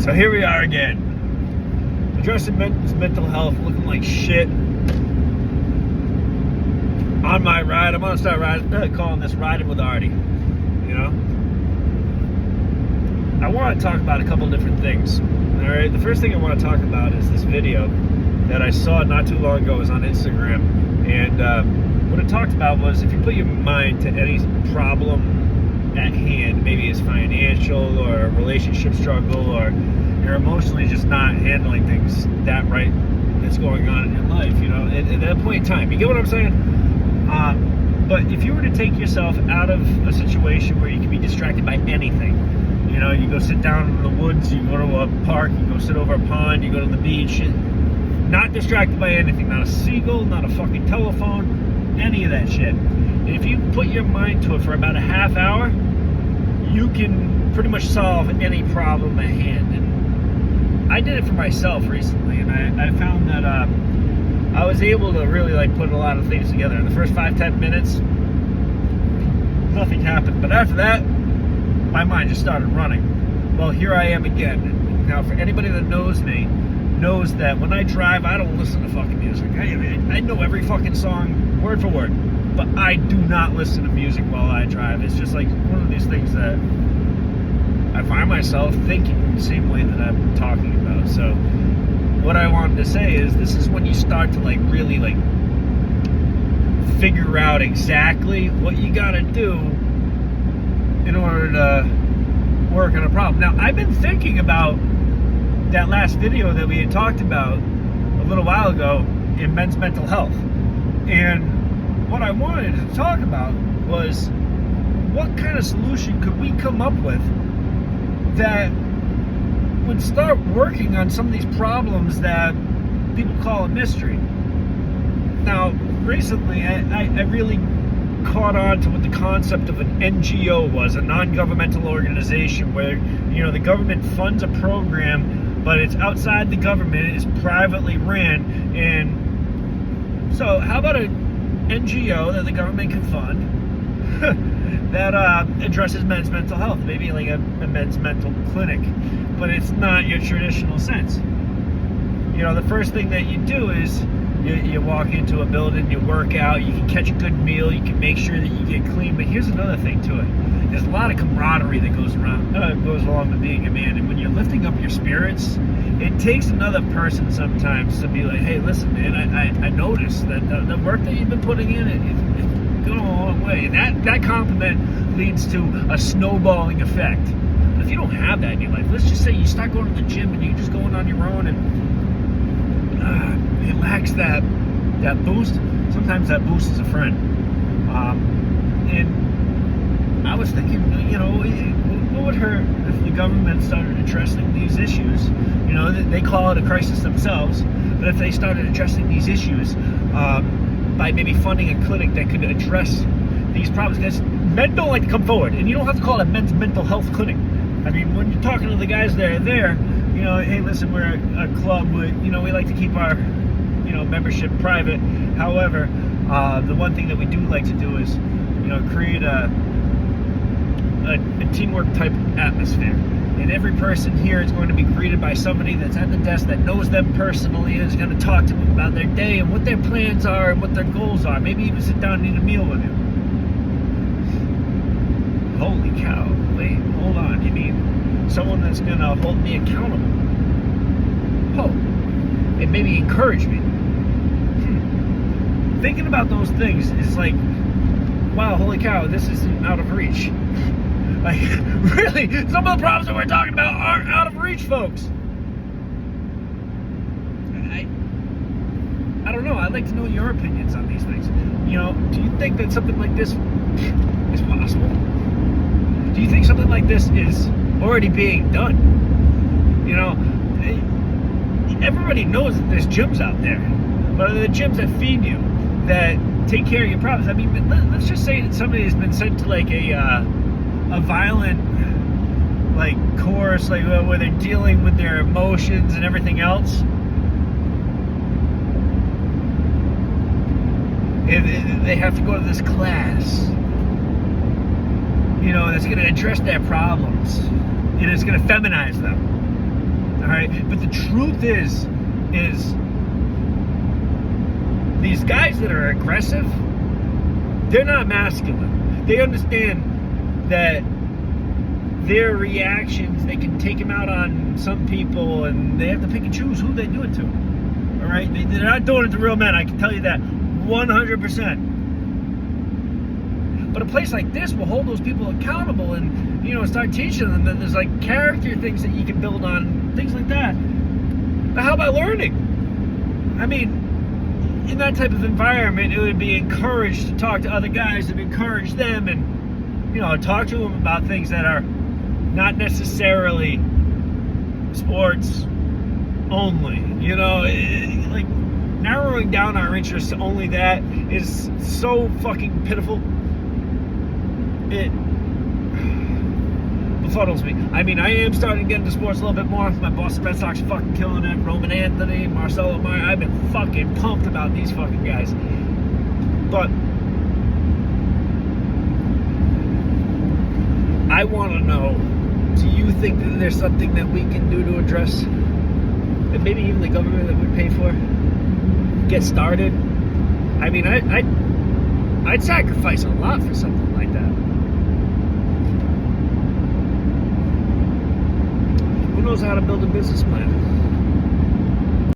So here we are again, addressing mental health, looking like shit. On my ride, I'm gonna start calling this riding with Artie. You know, I want to talk about a couple different things. All right, the first thing I want to talk about is this video that I saw not too long ago. It was on Instagram, and what it talked about was if you put your mind to any problem at hand, maybe it's financial or a relationship struggle, or you're emotionally just not handling things that right that's going on in your life, you know, at that point in time. You get what I'm saying? But if you were to take yourself out of a situation where you can be distracted by anything, you know, you go sit down in the woods, you go to a park, you go sit over a pond, you go to the beach, not distracted by anything, not a seagull, not a fucking telephone, any of that shit. And if you put your mind to it for about a half hour, you can pretty much solve any problem at hand. And I did it for myself recently, and I found that I was able to really like put a lot of things together. In the first 5-10 minutes, nothing happened. But after that, my mind just started running. Well, here I am again. Now, for anybody that knows me, knows that when I drive, I don't listen to fucking music. I know every fucking song word for word, but I do not listen to music while I drive. It's just like one of these things that I find myself thinking the same way that I'm talking about. So what I wanted to say is this is when you start to like really like figure out exactly what you gotta do in order to work on a problem. Now, I've been thinking about that last video that we had talked about a little while ago in men's mental health. And what I wanted to talk about was what kind of solution could we come up with that would start working on some of these problems that people call a mystery. Now, recently, I really caught on to what the concept of an NGO was, a non-governmental organization where, you know, the government funds a program, but it's outside the government, it's privately ran. And so how about an NGO that the government can fund that addresses men's mental health, maybe like a men's mental clinic, but it's not your traditional sense. You know, the first thing that you do is you walk into a building, you work out, you can catch a good meal, you can make sure that you get clean. But here's another thing to it. There's a lot of camaraderie that goes along with being a man. And when you're lifting up your spirits, it takes another person sometimes to be like, hey, listen, man, I noticed that the work that you've been putting in, it's going a long way. And that compliment leads to a snowballing effect. But if you don't have that in your life, let's just say you start going to the gym and you're just going on your own, and it lacks that boost. Sometimes that boost is a friend. And I was thinking, you know, what would hurt if the government started addressing these issues? You know, they call it a crisis themselves, but if they started addressing these issues by maybe funding a clinic that could address these problems, because men don't like to come forward, and you don't have to call it a men's mental health clinic. I mean, when you're talking to the guys that are there, you know, hey, listen, we're a club, you know, we like to keep our, you know, membership private. However, the one thing that we do like to do is, you know, create a teamwork type atmosphere. And every person here is going to be greeted by somebody that's at the desk that knows them personally and is going to talk to them about their day and what their plans are and what their goals are. Maybe even sit down and eat a meal with you. Holy cow. Wait, hold on. You mean someone that's going to hold me accountable? Oh, and maybe encourage me. Thinking about those things is like, wow, holy cow, this isn't out of reach. Like, really, some of the problems that we're talking about aren't out of reach, folks. I don't know. I'd like to know your opinions on these things. You know, do you think that something like this is possible? Do you think something like this is already being done? You know, everybody knows that there's gyms out there, but are the gyms that feed you, that take care of your problems? I mean, let's just say that somebody has been sent to like a violent like course, like where they're dealing with their emotions and everything else. And they have to go to this class, you know, that's going to address their problems, and it's going to feminize them. All right, but the truth is these guys that are aggressive, they're not masculine. They understand that their reactions, they can take them out on some people, and they have to pick and choose who they do it to. All right, they're not doing it to real men. I can tell you that 100%. But a place like this will hold those people accountable, and start teaching them that there's like character things that you can build on, things like that. But how about learning? I mean, in that type of environment, it would be encouraged to talk to other guys and encourage them, and talk to them about things that are not necessarily sports only. Like narrowing down our interests to only that is so fucking pitiful. It befuddles me. I mean, I am starting to get into sports a little bit more. My Boston Red Sox fucking killing it. Roman Anthony, Marcelo Meyer. I've been fucking pumped about these fucking guys. But I want to know, do you think that there's something that we can do to address, and maybe even the government that would pay for, get started? I mean, I'd sacrifice a lot for something like that. Who knows how to build a business plan?